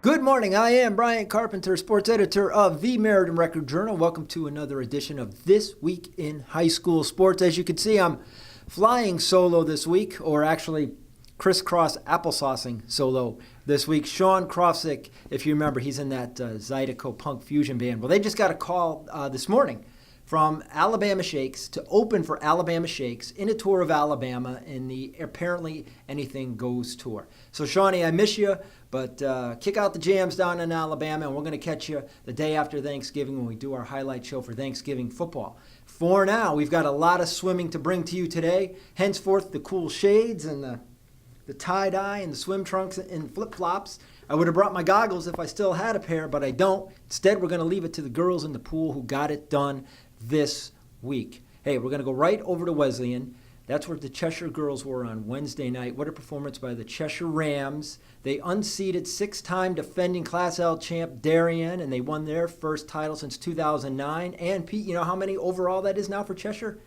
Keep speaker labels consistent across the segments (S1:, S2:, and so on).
S1: Good morning. I am Brian Carpenter, sports editor of the Meriden Record Journal. Welcome to another edition of This Week in High School Sports. As you can see, I'm flying solo this week, or actually crisscross applesaucing solo this week. Sean Krofsick, if you remember, he's in that Zydeco punk fusion band. Well, they just got a call this morning from Alabama Shakes to open for Alabama Shakes in a tour of Alabama in the Apparently Anything Goes tour. So, Shawnee, I miss you, but kick out the jams down in Alabama, and we're going to catch you the day after Thanksgiving when we do our highlight show for Thanksgiving football. For now, we've got a lot of swimming to bring to you today. Henceforth, the cool shades and the tie-dye and the swim trunks and flip-flops. I would have brought my goggles if I still had a pair, but I don't. Instead, we're going to leave it to the girls in the pool who got it done this week. Hey, we're going to go right over to Wesleyan. That's where the Cheshire girls were on Wednesday night. What a performance by the Cheshire Rams. They unseated six-time defending Class L champ Darien, and they won their first title since 2009. And Pete, you know how many overall that is now for Cheshire?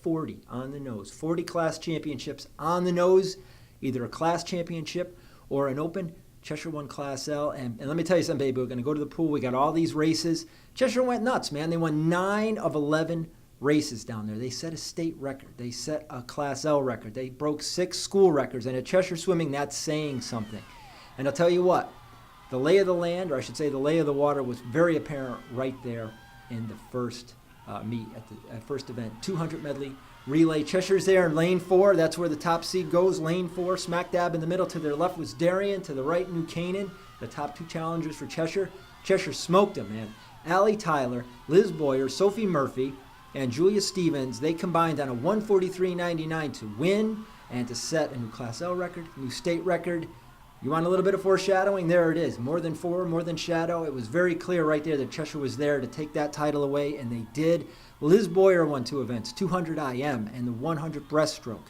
S1: 40 on the nose. 40 class championships on the nose, either a class championship or an open. Cheshire won Class L, and let me tell you something, baby. We're going to go to the pool. We got all these races. Cheshire went nuts, man. They won 9 of 11 races down there. They set a state record. They set a Class L record. They broke 6 school records, and at Cheshire Swimming, that's saying something. And I'll tell you what, the lay of the land, or I should say the lay of the water, was very apparent right there in the first meet, at the first event. 200 medley relay. Cheshire's there in lane 4. That's where the top seed goes. Lane 4, smack dab in the middle. To their left was Darien. To the right, New Canaan. The top 2 challengers for Cheshire. Cheshire smoked them, man. Allie Tyler, Liz Boyer, Sophie Murphy, and Julia Stevens, they combined on a 143.99 to win and to set a new Class L record, new state record. You want a little bit of foreshadowing? There it is. More than 4, more than shadow. It was very clear right there that Cheshire was there to take that title away, and they did. Liz Boyer won 2 events, 200 IM and the 100 breaststroke.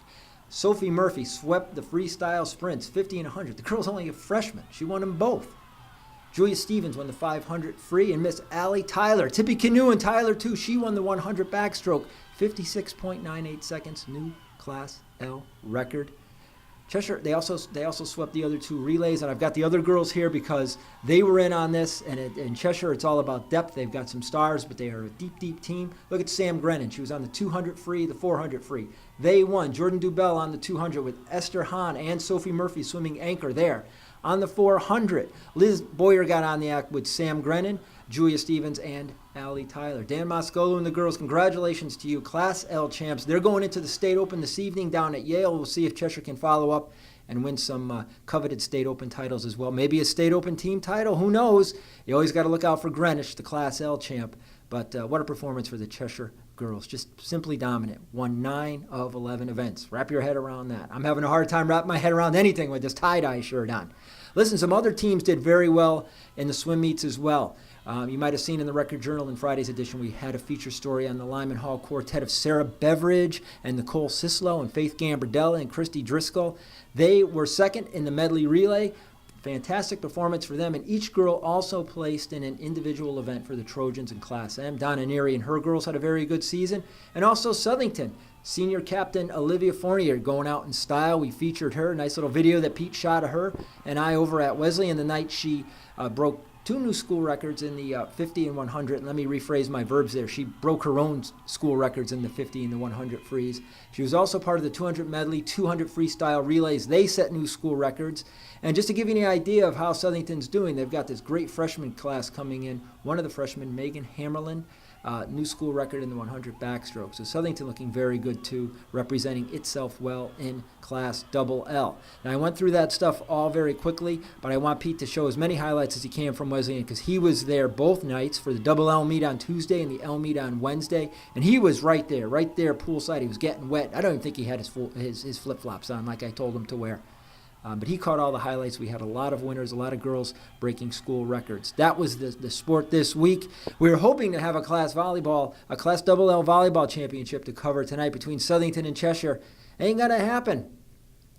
S1: Sophie Murphy swept the freestyle sprints, 50 and 100. The girl's only a freshman. She won them both. Julia Stevens won the 500 free, and Miss Allie Tyler, Tippy Canoe and Tyler too, she won the 100 backstroke, 56.98 seconds, new Class L record. Cheshire, they also swept the other 2 relays, and I've got the other girls here because they were in on this, and in Cheshire it's all about depth. They've got some stars, but they are a deep, deep team. Look at Sam Grennan. She was on the 200 free, the 400 free. They won. Jordan Dubell on the 200 with Esther Hahn and Sophie Murphy swimming anchor there. On the 400, Liz Boyer got on the act with Sam Grennan, Julia Stevens, and Allie Tyler. Dan Moscolo and the girls, congratulations to you, Class L champs. They're going into the State Open this evening down at Yale. We'll see if Cheshire can follow up and win some coveted State Open titles as well. Maybe a State Open team title, who knows? You always got to look out for Greenwich, the Class L champ. But what a performance for the Cheshire girls. Just simply dominant. Won 9 of 11 events. Wrap your head around that. I'm having a hard time wrapping my head around anything with this tie-dye shirt on. Listen, some other teams did very well in the swim meets as well. You might have seen in the Record Journal in Friday's edition, we had a feature story on the Lyman Hall quartet of Sarah Beveridge and Nicole Sislo and Faith Gambardella and Christy Driscoll. They were second in the medley relay. Fantastic performance for them, and each girl also placed in an individual event for the Trojans in Class M. Donna Neary and her girls had a very good season, and also Southington. Senior captain Olivia Fournier going out in style. We featured her, nice little video that Pete shot of her and I over at Wesleyan the night she broke 2 new school records in the 50 and 100. And let me rephrase my verbs there. She broke her own school records in the 50 and the 100 frees. She was also part of the 200 medley, 200 freestyle relays. They set new school records. And just to give you an idea of how Southington's doing, they've got this great freshman class coming in. One of the freshmen, Megan Hammerlin, new school record in the 100 backstroke. So Southington looking very good too, representing itself well in Class Double L. Now I went through that stuff all very quickly, but I want Pete to show as many highlights as he can from Wesleyan because he was there both nights for the Double L meet on Tuesday and the L meet on Wednesday, and he was right there poolside. He was getting wet. I don't even think he had his flip-flops on like I told him to wear. But he caught all the highlights. We had a lot of winners, a lot of girls breaking school records. That was the sport this week. We were hoping to have a Class Double L volleyball championship to cover tonight between Southington and Cheshire. Ain't gonna happen.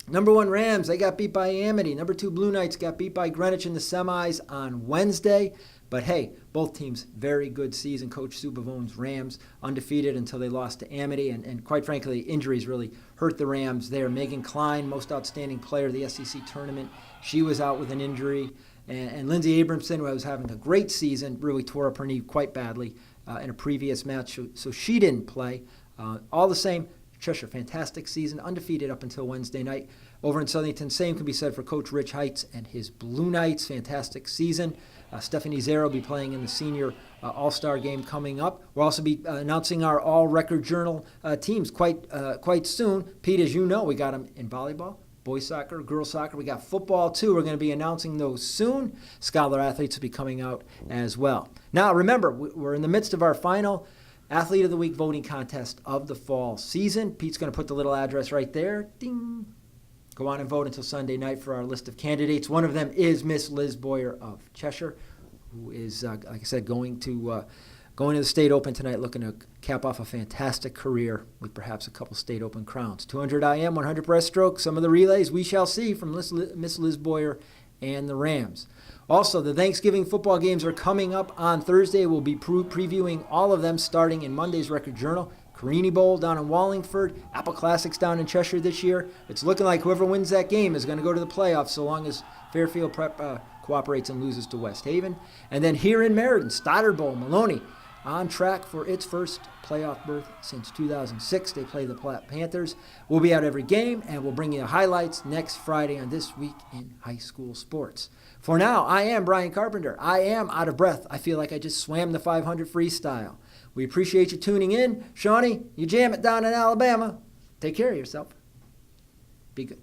S1: Number 1 Rams, they got beat by Amity. Number 2 Blue Knights got beat by Greenwich in the semis on Wednesday. But hey, both teams, very good season. Coach Sue Bavone's Rams undefeated until they lost to Amity. And quite frankly, injuries really hurt the Rams there. Megan Klein, most outstanding player of the SEC tournament. She was out with an injury. And Lindsay Abramson, who was having a great season, really tore up her knee quite badly in a previous match, so she didn't play. All the same, Cheshire, fantastic season, undefeated up until Wednesday night. Over in Southington, same can be said for Coach Rich Heights and his Blue Knights, fantastic season. Stephanie Zero will be playing in the senior All-Star game coming up. We'll also be announcing our All-Record Journal teams quite soon. Pete, as you know, we got them in volleyball, boys soccer, girls soccer. We got football, too. We're going to be announcing those soon. Scholar athletes will be coming out as well. Now, remember, we're in the midst of our final Athlete of the Week voting contest of the fall season. Pete's going to put the little address right there. Ding. Go on and vote until Sunday night for our list of candidates. One of them is Miss Liz Boyer of Cheshire, who is, like I said, going to the State Open tonight, looking to cap off a fantastic career with perhaps a couple State Open crowns. 200 IM, 100 breaststroke. Some of the relays we shall see from Miss Liz Boyer and the Rams. Also, the Thanksgiving football games are coming up on Thursday. We'll be previewing all of them starting in Monday's Record Journal. Carini Bowl down in Wallingford, Apple Classics down in Cheshire this year. It's looking like whoever wins that game is going to go to the playoffs so long as Fairfield Prep cooperates and loses to West Haven. And then here in Meriden, Stoddard Bowl, Maloney on track for its first playoff berth since 2006. They play the Panthers. We'll be at every game, and we'll bring you the highlights next Friday on This Week in High School Sports. For now, I am Brian Carpenter. I am out of breath. I feel like I just swam the 500 freestyle. We appreciate you tuning in. Shawnee, you jam it down in Alabama. Take care of yourself. Be good.